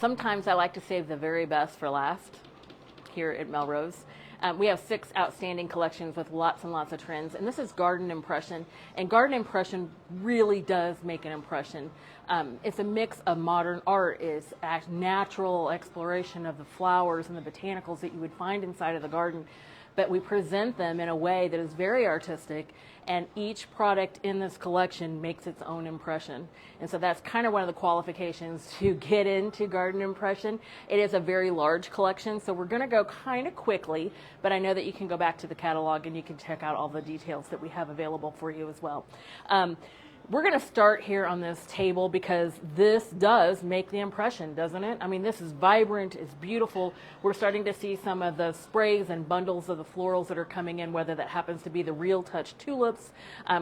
Sometimes I like to save the very best for last here at Melrose. We have 6 outstanding collections with lots and lots of trends, and this is Garden Impression, and Garden Impression really does make an impression. It's a mix of modern art, is natural exploration of the flowers and the botanicals that you would find inside of the garden, but we present them in a way that is very artistic, and each product in this collection makes its own impression. And so that's kind of one of the qualifications to get into Garden Impression. It is a very large collection, so we're going to go kind of quickly, but I know that you can go back to the catalog and you can check out all the details that we have available for you as well. We're going to start here on this table because this does make the impression, doesn't it? I mean, this is vibrant, it's beautiful. We're starting to see some of the sprays and bundles of the florals that are coming in, whether that happens to be the Real Touch tulips,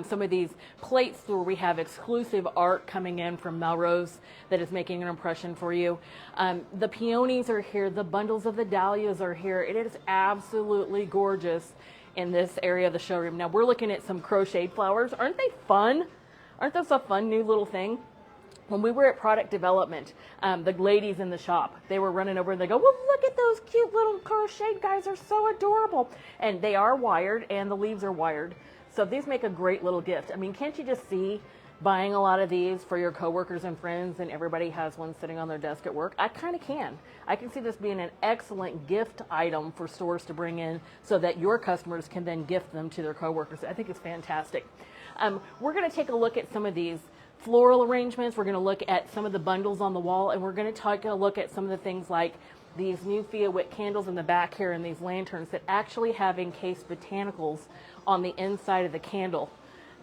some of these plates where we have exclusive art coming in from Melrose that is making an impression for you. The peonies are here, the bundles of the dahlias are here. It is absolutely gorgeous in this area of the showroom. Now we're looking at some crocheted flowers. Aren't they fun? Aren't those a fun new little thing? When we were at product development, the ladies in the shop, they were running over and they go, well, look at those cute little crocheted guys, are so adorable. And they are wired and the leaves are wired. So these make a great little gift. I mean, can't you just see buying a lot of these for your coworkers and friends, and everybody has one sitting on their desk at work? I kind of can. I can see this being an excellent gift item for stores to bring in so that your customers can then gift them to their coworkers. I think it's fantastic. We're going to take a look at some of these floral arrangements. We're going to look at some of the bundles on the wall, and we're going to take a look at some of the things like these new Fia Wick candles in the back here and these lanterns that actually have encased botanicals on the inside of the candle.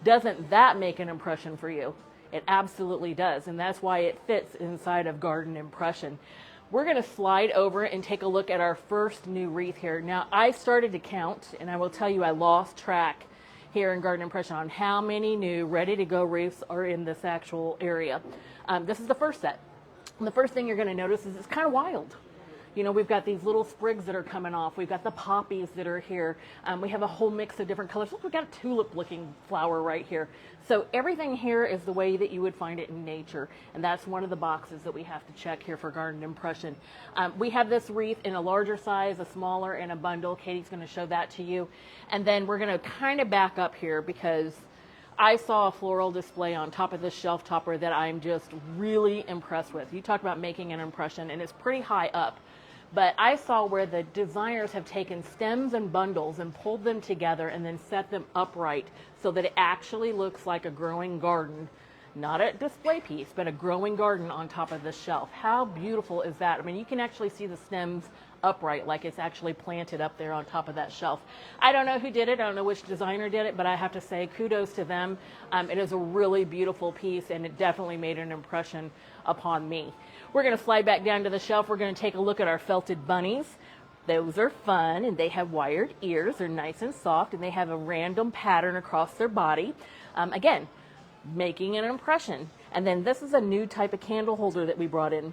Doesn't that make an impression for you? It absolutely does, and that's why it fits inside of Garden Impression. We're going to slide over and take a look at our first new wreath here. Now, I started to count, and I will tell you I lost track here in Garden Impression on how many new ready-to-go wreaths are in this actual area. This is the first set. And the first thing you're going to notice is it's kind of wild. You know, we've got these little sprigs that are coming off. We've got the poppies that are here. We have a whole mix of different colors. Look, we've got a tulip-looking flower right here. So everything here is the way that you would find it in nature. And that's one of the boxes that we have to check here for Garden Impression. We have this wreath in a larger size, a smaller, and a bundle. Katie's going to show that to you. And then we're going to kind of back up here because I saw a floral display on top of this shelf topper that I'm just really impressed with. You talk about making an impression, and it's pretty high up. But I saw where the designers have taken stems and bundles and pulled them together and then set them upright so that it actually looks like a growing garden. Not a display piece, but a growing garden on top of this shelf. How beautiful is that? I mean, you can actually see the stems upright, like it's actually planted up there on top of that shelf. I don't know who did it. I don't know which designer did it, but I have to say kudos to them. It is a really beautiful piece, and it definitely made an impression upon me. We're going to slide back down to the shelf. We're going to take a look at our felted bunnies. Those are fun, and they have wired ears. They're nice and soft, and they have a random pattern across their body. Again, making an impression. And then this is a new type of candle holder that we brought in.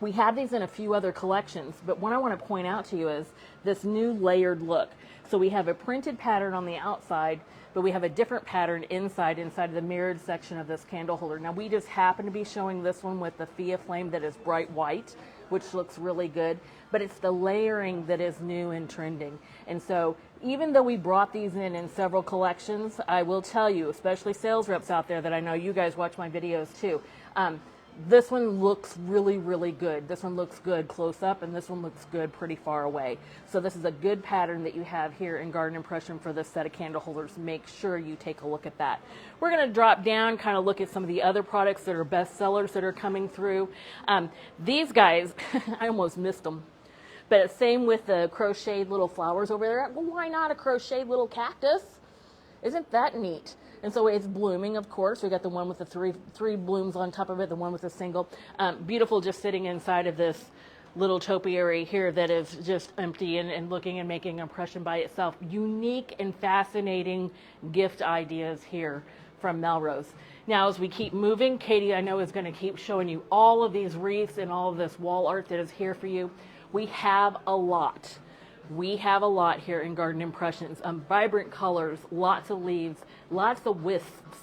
We have these in a few other collections, but what I want to point out to you is this new layered look. So we have a printed pattern on the outside, but we have a different pattern inside of the mirrored section of this candle holder. Now we just happen to be showing this one with the Fia flame that is bright white, which looks really good, but it's the layering that is new and trending. And so even though we brought these in several collections, I will tell you, especially sales reps out there that I know you guys watch my videos too, this one looks really, really good. This one looks good close up, and this one looks good pretty far away. So this is a good pattern that you have here in Garden Impression for this set of candle holders. Make sure you take a look at that. We're going to drop down, kind of look at some of the other products that are best sellers that are coming through. These guys, I almost missed them. But same with the crocheted little flowers over there. Well, why not a crocheted little cactus? Isn't that neat? And so it's blooming, of course. We got the one with the three blooms on top of it, the one with the single. Beautiful, just sitting inside of this little topiary here that is just empty and looking and making an impression by itself. Unique and fascinating gift ideas here from Melrose. Now, as we keep moving, Katie, I know, is going to keep showing you all of these wreaths and all of this wall art that is here for you. We have a lot. We have a lot here in Garden Impressions. Vibrant colors, lots of leaves, lots of wisps.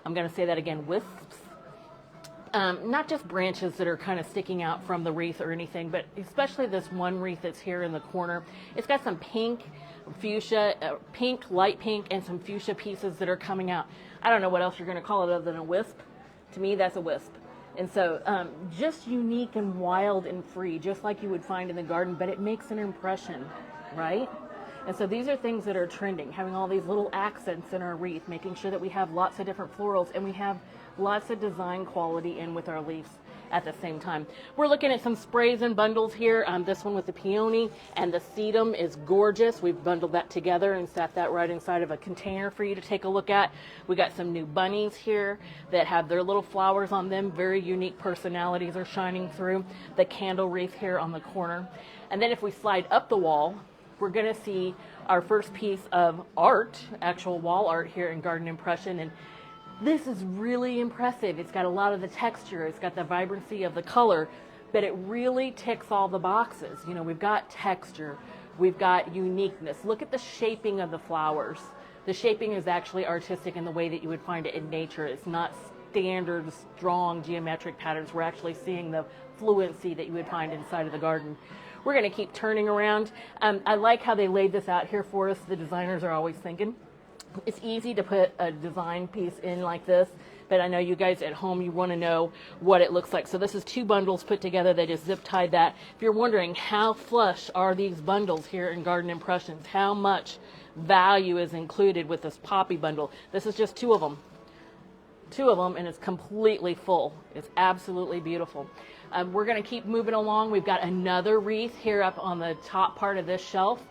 I'm going to say that again, wisps. not just branches that are kind of sticking out from the wreath or anything, but especially this one wreath that's here in the corner. It's got some pink, fuchsia, pink, light pink, and some fuchsia pieces that are coming out. I don't know what else you're going to call it other than a wisp. To me, that's a wisp. And so just unique and wild and free, just like you would find in the garden, but it makes an impression, right? And so these are things that are trending, having all these little accents in our wreath, making sure that we have lots of different florals and we have lots of design quality in with our leaves at the same time. We're looking at some sprays and bundles here. This one with the peony and the sedum is gorgeous. We've bundled that together and set that right inside of a container for you to take a look at. We got some new bunnies here that have their little flowers on them. Very unique personalities are shining through. The candle wreath here on the corner. And then if we slide up the wall, we're going to see our first piece of art, actual wall art here in Garden Impression. And this is really impressive. It's got a lot of the texture. It's got the vibrancy of the color, but it really ticks all the boxes. You know, we've got texture. We've got uniqueness. Look at the shaping of the flowers. The shaping is actually artistic in the way that you would find it in nature. It's not standard, strong geometric patterns. We're actually seeing the fluency that you would find inside of the garden. We're going to keep turning around. I like how they laid this out here for us. The designers are always thinking. It's easy to put a design piece in like this, but I know you guys at home, you want to know what it looks like. So this is 2 bundles put together. They just zip tied that. If you're wondering how flush are these bundles here in Garden Impressions, how much value is included with this poppy bundle, this is just 2 of them. 2 of them, and it's completely full. It's absolutely beautiful. We're going to keep moving along. We've got another wreath here up on the top part of this shelf.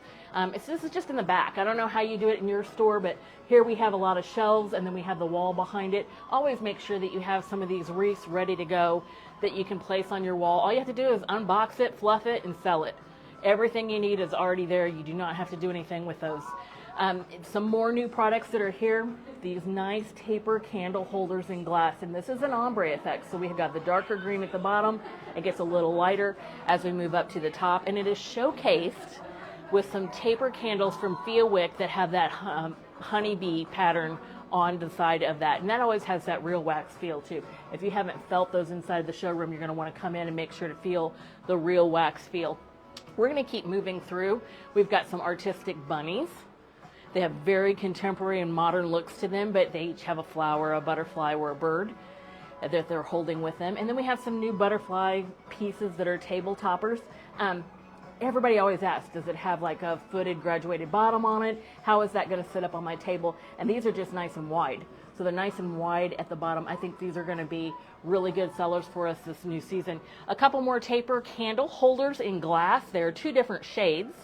This is just in the back. I don't know how you do it in your store, but here we have a lot of shelves, and then we have the wall behind it. Always make sure that you have some of these wreaths ready to go that you can place on your wall. All you have to do is unbox it, fluff it, and sell it. Everything you need is already there. You do not have to do anything with those. Some more new products that are here. These nice taper candle holders in glass, and this is an ombre effect. So we have got the darker green at the bottom. It gets a little lighter as we move up to the top, and it is showcased with some taper candles from Fia Wick that have that honeybee pattern on the side of that. And that always has that real wax feel too. If you haven't felt those inside the showroom, you're going to want to come in and make sure to feel the real wax feel. We're going to keep moving through. We've got some artistic bunnies. They have very contemporary and modern looks to them, but they each have a flower, a butterfly, or a bird that they're holding with them. And then we have some new butterfly pieces that are table toppers. Everybody always asks, does it have like a footed graduated bottom on it? How is that going to sit up on my table? And these are just nice and wide. So they're nice and wide at the bottom. I think these are going to be really good sellers for us this new season. A couple more taper candle holders in glass. There are 2 different shades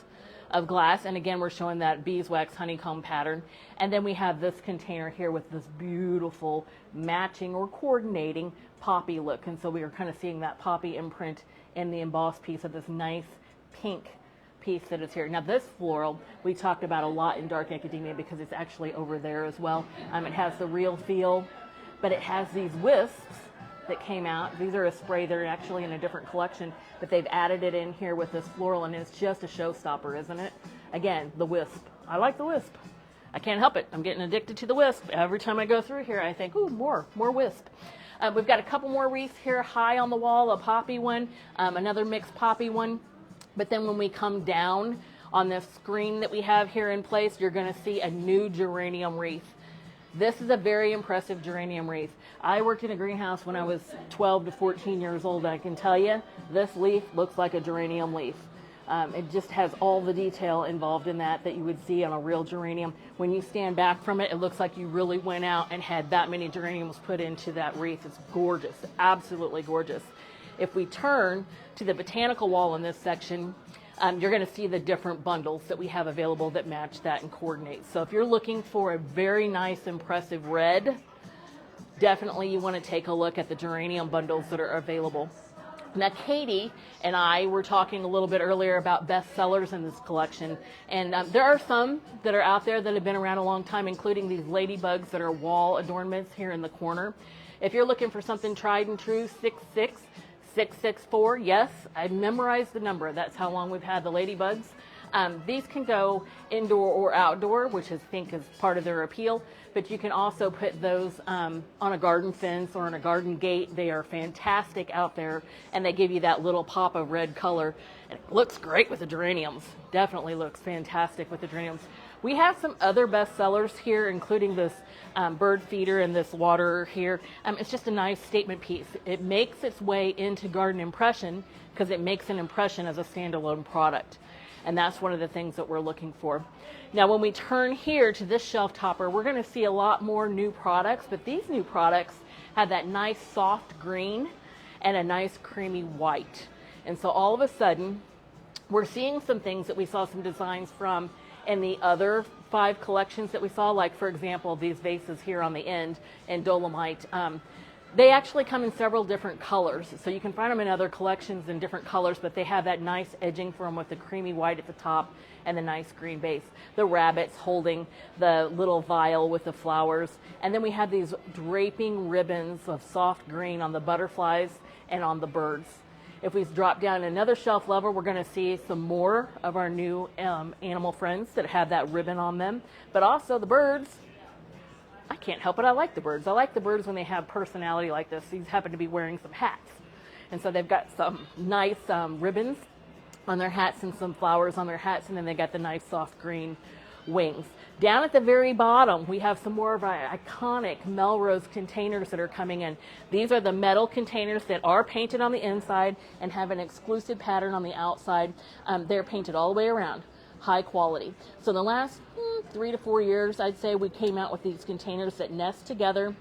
of glass, and again we're showing that beeswax honeycomb pattern. And then we have this container here with this beautiful matching or coordinating poppy look, and so we are kind of seeing that poppy imprint in the embossed piece of this nice pink piece that is here. Now this floral we talked about a lot in Dark Academia because it's actually over there as well. It has the real feel, but it has these wisps that came out. These are a spray. They're actually in a different collection, but they've added it in here with this floral, and it's just a showstopper, isn't it? Again, the wisp. I like the wisp. I can't help it. I'm getting addicted to the wisp. Every time I go through here, I think, ooh, more wisp. We've got a couple more wreaths here high on the wall, a poppy one, another mixed poppy one. But then when we come down on this screen that we have here in place, you're going to see a new geranium wreath. This is a very impressive geranium wreath. I worked in a greenhouse when I was 12 to 14 years old. I can tell you, this leaf looks like a geranium leaf. It just has all the detail involved in that you would see on a real geranium. When you stand back from it, it looks like you really went out and had that many geraniums put into that wreath. It's gorgeous, absolutely gorgeous. If we turn to the botanical wall in this section, you're going to see the different bundles that we have available that match that and coordinate. So if you're looking for a very nice, impressive red, definitely you want to take a look at the geranium bundles that are available. Now, Katie and I were talking a little bit earlier about bestsellers in this collection, and there are some that are out there that have been around a long time, including these ladybugs that are wall adornments here in the corner. If you're looking for something tried and true, 664, yes, I memorized the number. That's how long we've had the ladybugs. These can go indoor or outdoor, which I think is part of their appeal, but you can also put those on a garden fence or on a garden gate. They are fantastic out there, and they give you that little pop of red color. And it looks great with the geraniums. Definitely looks fantastic with the geraniums. We have some other best sellers here, including this bird feeder and this water here. It's just a nice statement piece. It makes its way into Garden Impression because it makes an impression as a standalone product. And that's one of the things that we're looking for. Now, when we turn here to this shelf topper, we're going to see a lot more new products, but these new products have that nice soft green and a nice creamy white. And so all of a sudden, we're seeing some things that we saw some designs from in the other 5 collections that we saw, like, for example, these vases here on the end in Dolomite. They actually come in several different colors, so you can find them in other collections in different colors, but they have that nice edging for them with the creamy white at the top and the nice green base. The rabbits holding the little vial with the flowers. And then we have these draping ribbons of soft green on the butterflies and on the birds. If we drop down another shelf level, we're going to see some more of our new animal friends that have that ribbon on them, but also the birds. I can't help it. I like the birds. I like the birds when they have personality like this. These happen to be wearing some hats. And so they've got some nice ribbons on their hats and some flowers on their hats. And then they got the nice soft green wings. Down at the very bottom, we have some more of our iconic Melrose containers that are coming in. These are the metal containers that are painted on the inside and have an exclusive pattern on the outside. They're painted all the way around. High quality. So the last 3 to 4 years, I'd say, we came out with these containers that nest together,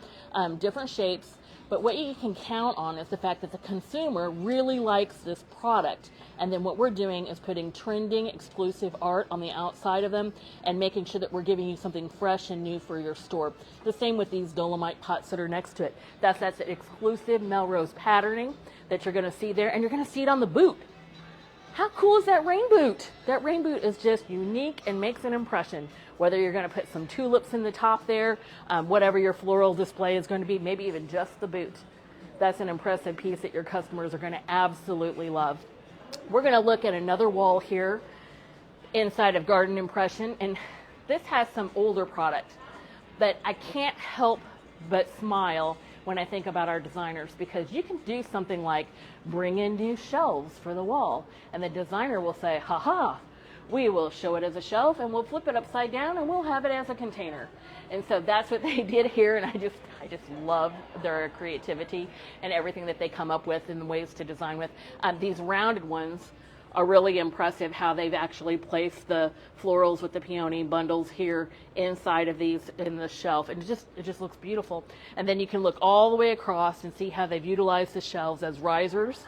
different shapes. But what you can count on is the fact that the consumer really likes this product. And then what we're doing is putting trending exclusive art on the outside of them and making sure that we're giving you something fresh and new for your store. The same with these Dolomite pots that are next to it. That's exclusive Melrose patterning that you're going to see there, and you're going to see it on the boot. How cool is that rain boot? That rain boot is just unique and makes an impression. Whether you're going to put some tulips in the top there, whatever your floral display is going to be, maybe even just the boot. That's an impressive piece that your customers are going to absolutely love. We're going to look at another wall here inside of Garden Impression, and this has some older product. But I can't help but smile when I think about our designers, because you can do something like bring in new shelves for the wall, and the designer will say, haha, we will show it as a shelf and we'll flip it upside down and we'll have it as a container. And so that's what they did here, and I just love their creativity and everything that they come up with and the ways to design with. These rounded ones are really impressive, how they've actually placed the florals with the peony bundles here inside of these in the shelf, and it just looks beautiful. And then you can look all the way across and see how they've utilized the shelves as risers,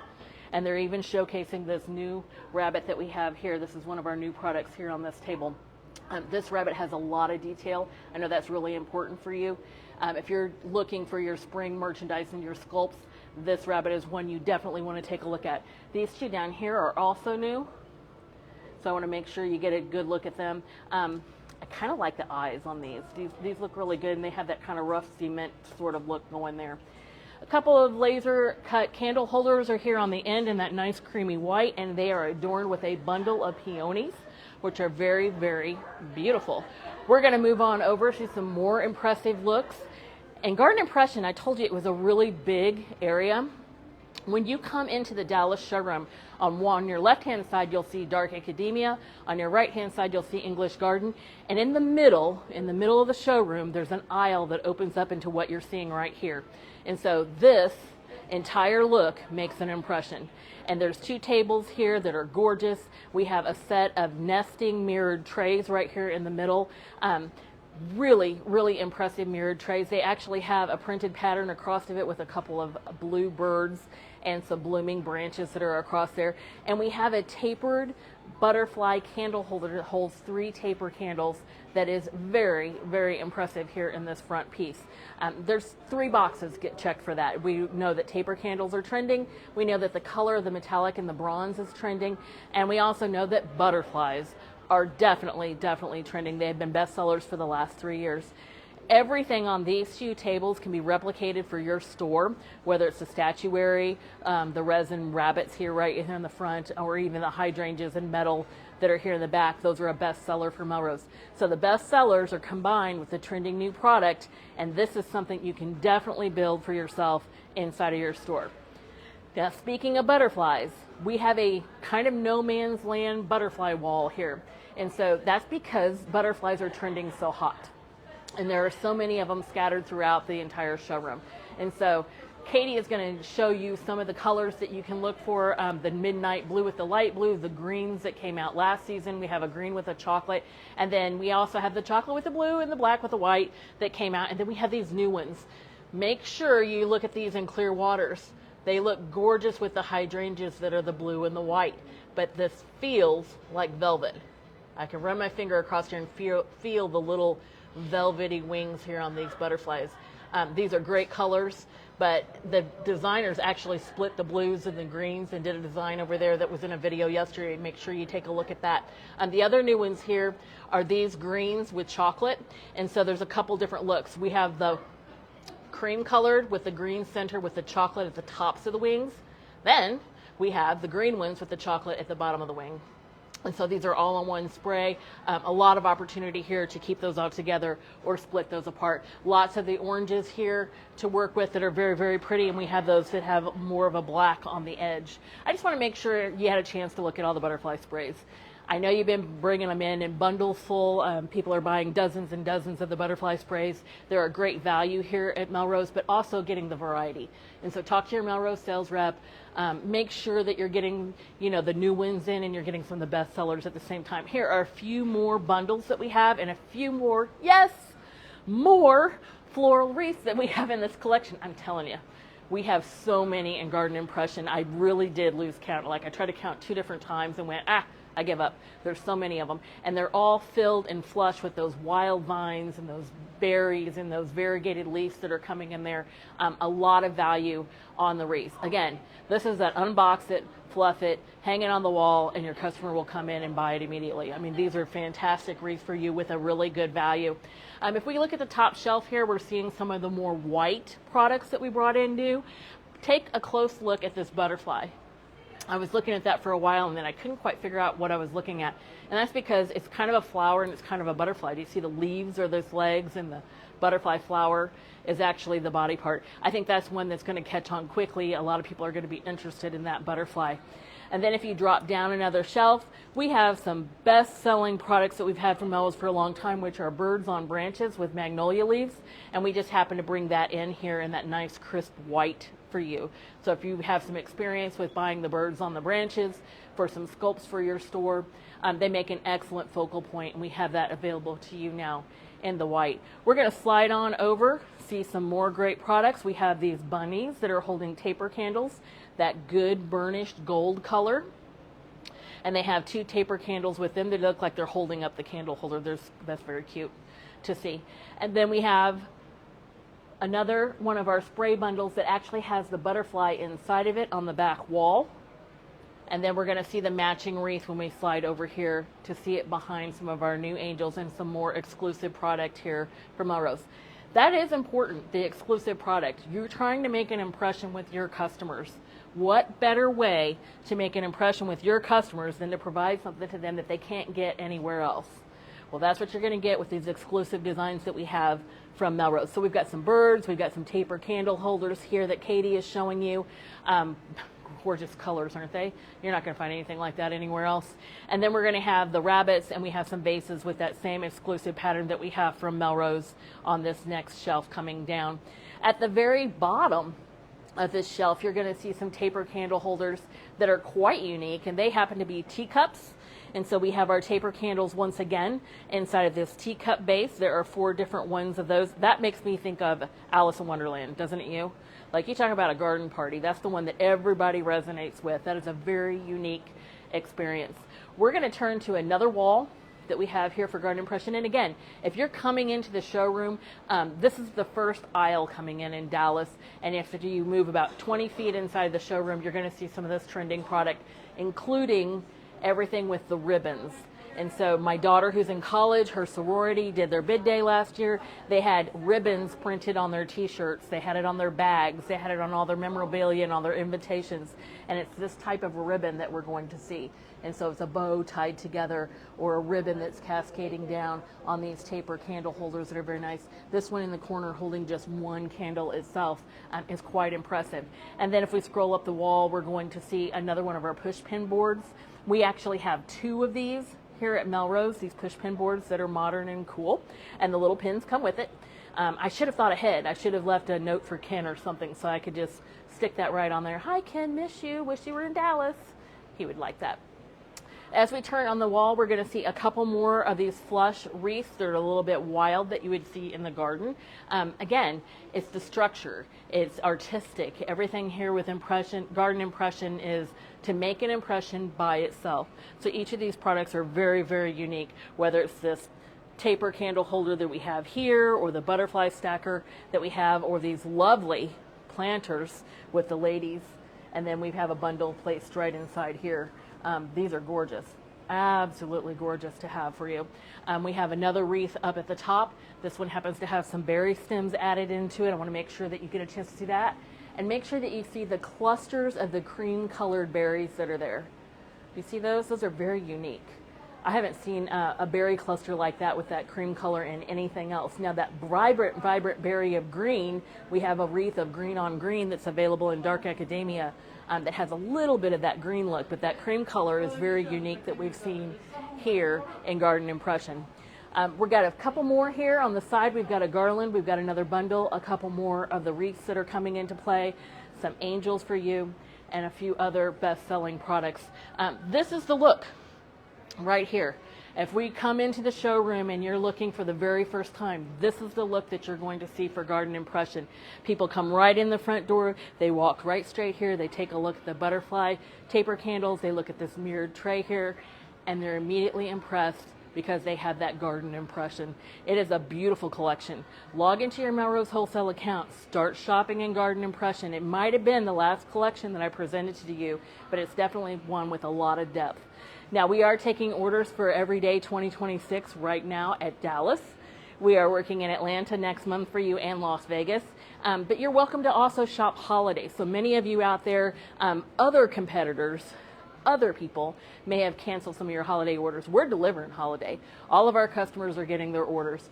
and they're even showcasing this new rabbit that we have here. This is one of our new products here on this table. This rabbit has a lot of detail. I know that's really important for you. If you're looking for your spring merchandise and your sculpts, this rabbit is one you definitely want to take a look at. These two down here are also new, so I want to make sure you get a good look at them. I kind of like the eyes on these. These look really good, and they have that kind of rough cement sort of look going there. A couple of laser cut candle holders are here on the end in that nice creamy white, and they are adorned with a bundle of peonies, which are very, very beautiful. We're going to move on over to some more impressive looks. And Garden Impression, I told you it was a really big area. When you come into the Dallas showroom, on your left-hand side, you'll see Dark Academia. On your right-hand side, you'll see English Garden. And in the middle of the showroom, there's an aisle that opens up into what you're seeing right here. And so this entire look makes an impression. And there's 2 tables here that are gorgeous. We have a set of nesting mirrored trays right here in the middle. Really, really impressive mirrored trays. They actually have a printed pattern across of it with a couple of blue birds and some blooming branches that are across there. And we have a tapered butterfly candle holder that holds 3 taper candles that is very, very impressive here in this front piece. There's 3 boxes get checked for that. We know that taper candles are trending. We know that the color of the metallic and the bronze is trending. And we also know that butterflies are definitely trending. They have been bestsellers for the last 3 years. everything on these few tables can be replicated for your store, whether it's the statuary, the resin rabbits here right here in the front, or even the hydrangeas and metal that are here in the back. Those are a bestseller for Melrose. So the best sellers are combined with the trending new product, and this is something you can definitely build for yourself inside of your store. Now, speaking of butterflies, we have a kind of no man's land butterfly wall here. And so that's because butterflies are trending so hot. And there are so many of them scattered throughout the entire showroom. And so Katie is going to show you some of the colors that you can look for. The midnight blue with the light blue, the greens that came out last season. We have a green with a chocolate. And then we also have the chocolate with the blue and the black with the white that came out. And then we have these new ones. Make sure you look at these in clear waters. They look gorgeous with the hydrangeas that are the blue and the white. But this feels like velvet. I can run my finger across here and feel the little velvety wings here on these butterflies. These are great colors, but the designers actually split the blues and the greens and did a design over there that was in a video yesterday. Make sure you take a look at that. The other new ones here are these greens with chocolate, and so there's a couple different looks. We have the cream colored with the green center with the chocolate at the tops of the wings. Then we have the green ones with the chocolate at the bottom of the wing. And so these are all in one spray. A lot of opportunity here to keep those all together or split those apart. Lots of the oranges here to work with that are very, very pretty. And we have those that have more of a black on the edge. I just want to make sure you had a chance to look at all the butterfly sprays. I know you've been bringing them in bundles full. People are buying dozens and dozens of the butterfly sprays. They're a great value here at Melrose, but also getting the variety. And so talk to your Melrose sales rep. Make sure that you're getting, the new ones in and you're getting some of the best sellers at the same time. Here are a few more bundles that we have and a few more, more floral wreaths that we have in this collection. I'm telling you, we have so many in Garden Impression. I really did lose count. I tried to count 2 different times and went, I give up. There's so many of them. And they're all filled and flush with those wild vines and those berries and those variegated leaves that are coming in there. A lot of value on the wreath. Again, this is that unbox it, fluff it, hang it on the wall, and your customer will come in and buy it immediately. I mean, these are fantastic wreaths for you with a really good value. If we look at the top shelf here, we're seeing some of the more white products that we brought in new. Take a close look at this butterfly. I was looking at that for a while and then I couldn't quite figure out what I was looking at. And that's because it's kind of a flower and it's kind of a butterfly. Do you see the leaves or those legs, and the butterfly flower is actually the body part. I think that's one that's going to catch on quickly. A lot of people are going to be interested in that butterfly. And then if you drop down another shelf, we have some best-selling products that we've had from Melrose for a long time, which are birds on branches with magnolia leaves. And we just happen to bring that in here in that nice crisp white for you. So if you have some experience with buying the birds on the branches for some sculpts for your store, they make an excellent focal point, and we have that available to you now in the white. We're going to slide on over, see some more great products. We have these bunnies that are holding taper candles, that good burnished gold color. And they have 2 taper candles with them that look like they're holding up the candle holder. That's very cute to see. And then we have another one of our spray bundles that actually has the butterfly inside of it on the back wall. And then we're going to see the matching wreath when we slide over here to see it behind some of our new angels and some more exclusive product here from Melrose. That is important, the exclusive product. You're trying to make an impression with your customers. What better way to make an impression with your customers than to provide something to them that they can't get anywhere else? Well, that's what you're going to get with these exclusive designs that we have from Melrose. So we've got some birds, we've got some taper candle holders here that Katie is showing you. Gorgeous colors, aren't they? You're not going to find anything like that anywhere else. And then we're going to have the rabbits, and we have some vases with that same exclusive pattern that we have from Melrose on this next shelf coming down. At the very bottom of this shelf, you're going to see some taper candle holders that are quite unique, and they happen to be teacups. And so we have our taper candles once again inside of this teacup base. There are 4 different ones of those. That makes me think of Alice in Wonderland, doesn't it you? Like, you talk about a garden party, that's the one that everybody resonates with. That is a very unique experience. We're going to turn to another wall that we have here for Garden Impression. And again, if you're coming into the showroom, this is the first aisle coming in Dallas. And if you move about 20 feet inside the showroom, you're going to see some of this trending product, including everything with the ribbons. And so my daughter, who's in college, her sorority did their bid day last year. They had ribbons printed on their t-shirts. They had it on their bags. They had it on all their memorabilia and all their invitations. And it's this type of a ribbon that we're going to see. And so it's a bow tied together or a ribbon that's cascading down on these taper candle holders that are very nice. This one in the corner holding just one candle itself is quite impressive. And then if we scroll up the wall, we're going to see another one of our push pin boards. We actually have 2 of these here at Melrose, these push pin boards that are modern and cool, and the little pins come with it. I should have thought ahead. I should have left a note for Ken or something so I could just stick that right on there. Hi Ken, miss you, wish you were in Dallas. He would like that. As we turn on the wall, we're going to see a couple more of these flush wreaths that are a little bit wild that you would see in the garden. Again, it's the structure. It's artistic. Everything here with garden impression is to make an impression by itself. So each of these products are very, very unique, whether it's this taper candle holder that we have here or the butterfly stacker that we have or these lovely planters with the ladies. And then we have a bundle placed right inside here. These are gorgeous, absolutely gorgeous to have for you. We have another wreath up at the top. This one happens to have some berry stems added into it. I want to make sure that you get a chance to see that. And make sure that you see the clusters of the cream colored berries that are there. You see those? Those are very unique. I haven't seen a berry cluster like that with that cream color in anything else. Now that vibrant berry of green, we have a wreath of green on green that's available in Dark Academia that has a little bit of that green look, but that cream color is very unique that we've seen here in Garden Impression. We've got a couple more here on the side. We've got a garland, we've got another bundle, a couple more of the wreaths that are coming into play, some angels for you, and a few other best-selling products. This is the look right here. If we come into the showroom and you're looking for the very first time, this is the look that you're going to see for Garden Impression. People come right in the front door, they walk right straight here, they take a look at the butterfly taper candles, they look at this mirrored tray here, and they're immediately impressed because they have that Garden Impression. It is a beautiful collection. Log into your Melrose wholesale account, start shopping in Garden Impression. It might have been the last collection that I presented to you, but it's definitely one with a lot of depth. Now, we are taking orders for Everyday 2026 right now at Dallas. We are working in Atlanta next month for you and Las Vegas. But you're welcome to also shop holiday. So many of you out there, other competitors, other people may have canceled some of your holiday orders. We're delivering holiday. All of our customers are getting their orders.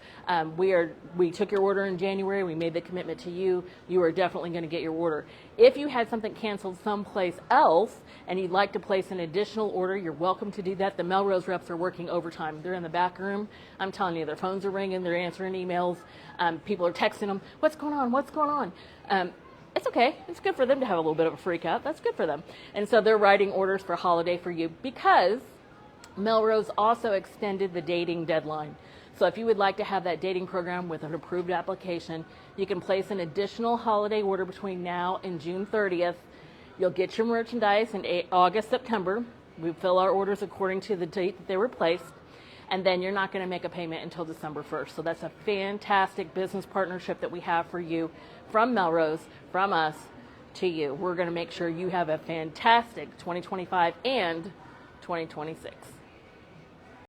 We took your order in January. We made the commitment to you. You are definitely going to get your order. If you had something canceled someplace else and you'd like to place an additional order, you're welcome to do that. The Melrose reps are working overtime. They're in the back room. I'm telling you, their phones are ringing. They're answering emails. People are texting them. What's going on? What's going on? It's okay. It's good for them to have a little bit of a freak out. That's good for them. And so they're writing orders for holiday for you because Melrose also extended the dating deadline. So if you would like to have that dating program with an approved application, you can place an additional holiday order between now and June 30th. You'll get your merchandise in August, September. We fill our orders according to the date that they were placed. And then you're not going to make a payment until December 1st. So that's a fantastic business partnership that we have for you from Melrose, from us to you. We're going to make sure you have a fantastic 2025 and 2026.